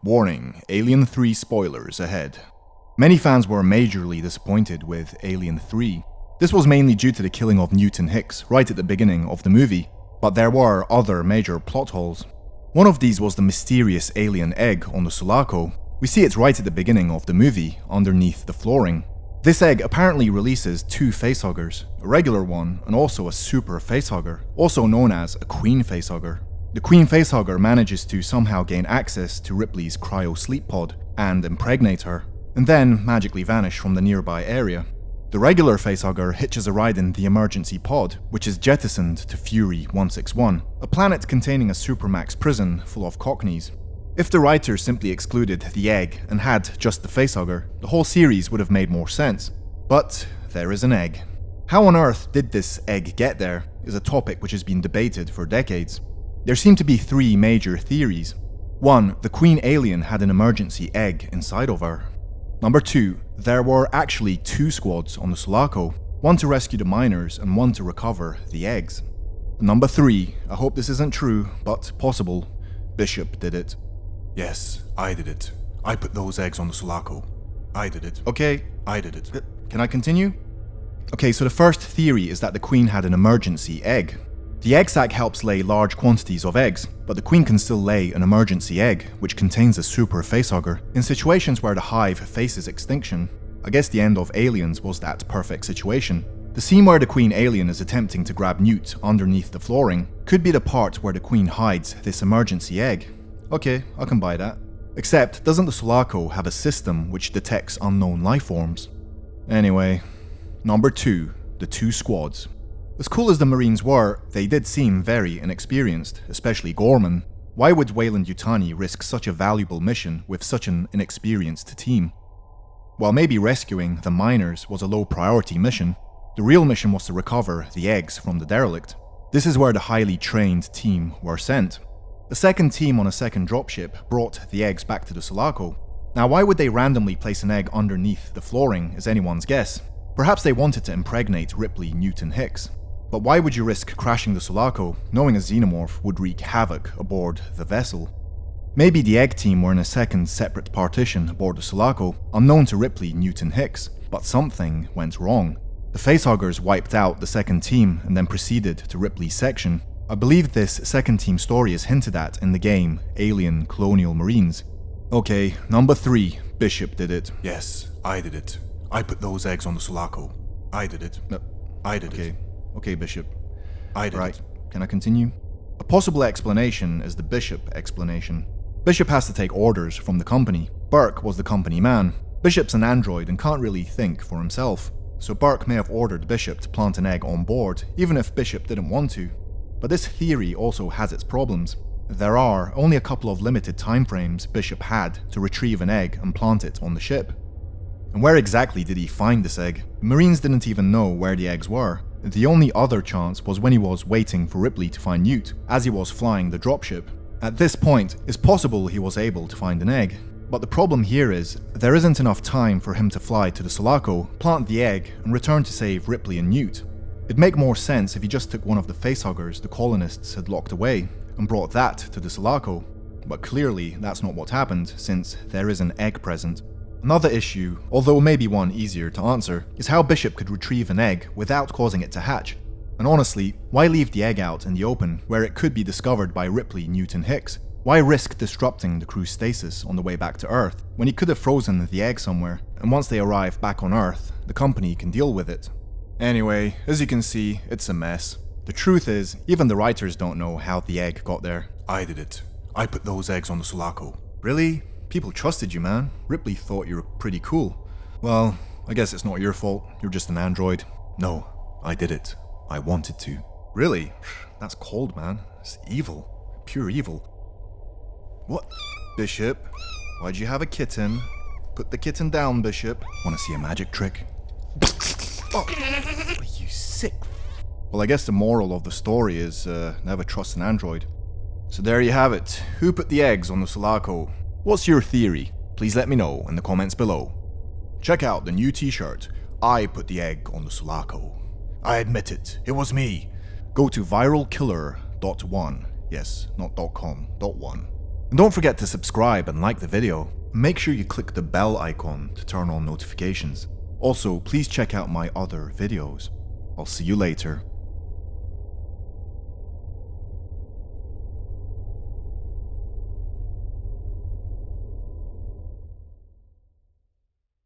Warning, Alien 3 spoilers ahead. Many fans were majorly disappointed with Alien 3. This was mainly due to the killing of Newt and Hicks right at the beginning of the movie, but there were other major plot holes. One of these was the mysterious alien egg on the Sulaco. We see it right at the beginning of the movie, underneath the flooring. This egg apparently releases two facehuggers, a regular one and also a super facehugger, also known as a queen facehugger. The queen facehugger manages to somehow gain access to Ripley's cryo sleep pod and impregnate her, and then magically vanish from the nearby area. The regular facehugger hitches a ride in the emergency pod, which is jettisoned to Fury 161, a planet containing a supermax prison full of cockneys. If the writers simply excluded the egg and had just the facehugger, the whole series would have made more sense. But there is an egg. How on earth did this egg get there is a topic which has been debated for decades. There seem to be three major theories. 1. The queen alien had an emergency egg inside of her. Number 2. There were actually two squads on the Sulaco, one to rescue the miners and one to recover the eggs. Number 3. I hope this isn't true, but possible. Bishop did it. Yes, I did it. I put those eggs on the Sulaco. I did it. Okay, I did it. Can I continue? Okay, so the first theory is that the queen had an emergency egg. The egg sac helps lay large quantities of eggs, but the queen can still lay an emergency egg, which contains a super facehugger, in situations where the hive faces extinction. I guess the end of Aliens was that perfect situation. The scene where the queen alien is attempting to grab Newt underneath the flooring could be the part where the queen hides this emergency egg. Okay, I can buy that. Except, doesn't the Sulaco have a system which detects unknown life forms? Anyway, number 2, the two squads. As cool as the Marines were, they did seem very inexperienced, especially Gorman. Why would Weyland-Yutani risk such a valuable mission with such an inexperienced team? While maybe rescuing the miners was a low priority mission, the real mission was to recover the eggs from the derelict. This is where the highly trained team were sent. The second team on a second dropship brought the eggs back to the Sulaco. Now why would they randomly place an egg underneath the flooring is anyone's guess. Perhaps they wanted to impregnate Ripley, Newt and Hicks. But why would you risk crashing the Sulaco, knowing a xenomorph would wreak havoc aboard the vessel? Maybe the egg team were in a second separate partition aboard the Sulaco, unknown to Ripley, Newt and Hicks, but something went wrong. The facehuggers wiped out the second team and then proceeded to Ripley's section. I believe this second team story is hinted at in the game Alien Colonial Marines. Okay, number 3, Bishop did it. Yes, I did it. I put those eggs on the Sulaco. I did it. I did it. Okay, Bishop. I did Right, it. can I continue? A possible explanation is the Bishop explanation. Bishop has to take orders from the company. Burke was the company man. Bishop's an android and can't really think for himself. So Burke may have ordered Bishop to plant an egg on board, even if Bishop didn't want to. But this theory also has its problems. There are only a couple of limited timeframes Bishop had to retrieve an egg and plant it on the ship. And where exactly did he find this egg? The Marines didn't even know where the eggs were. The only other chance was when he was waiting for Ripley to find Newt, as he was flying the dropship. At this point, it's possible he was able to find an egg. But the problem here is, there isn't enough time for him to fly to the Sulaco, plant the egg, and return to save Ripley and Newt. It'd make more sense if he just took one of the facehuggers the colonists had locked away, and brought that to the Sulaco. But clearly, that's not what happened, since there is an egg present. Another issue, although maybe one easier to answer, is how Bishop could retrieve an egg without causing it to hatch. And honestly, why leave the egg out in the open, where it could be discovered by Ripley, Newt and Hicks? Why risk disrupting the crew's stasis on the way back to Earth, when he could have frozen the egg somewhere, and once they arrive back on Earth, the company can deal with it? Anyway, as you can see, it's a mess. The truth is, even the writers don't know how the egg got there. I did it. I put those eggs on the Sulaco. Really? People trusted you, man. Ripley thought you were pretty cool. Well, I guess it's not your fault. You're just an android. No, I did it. I wanted to. Really? That's cold, man. It's evil. Pure evil. What? Bishop? Why'd you have a kitten? Put the kitten down, Bishop. Want to see a magic trick? Oh, are you sick? Well, I guess the moral of the story is never trust an android. So there you have it. Who put the eggs on the Sulaco? What's your theory? Please let me know in the comments below. Check out the new t-shirt, I put the egg on the Sulaco. I admit it was me. Go to viralkiller.1, yes, not .com, .1. And don't forget to subscribe and like the video. Make sure you click the bell icon to turn on notifications. Also, please check out my other videos. I'll see you later.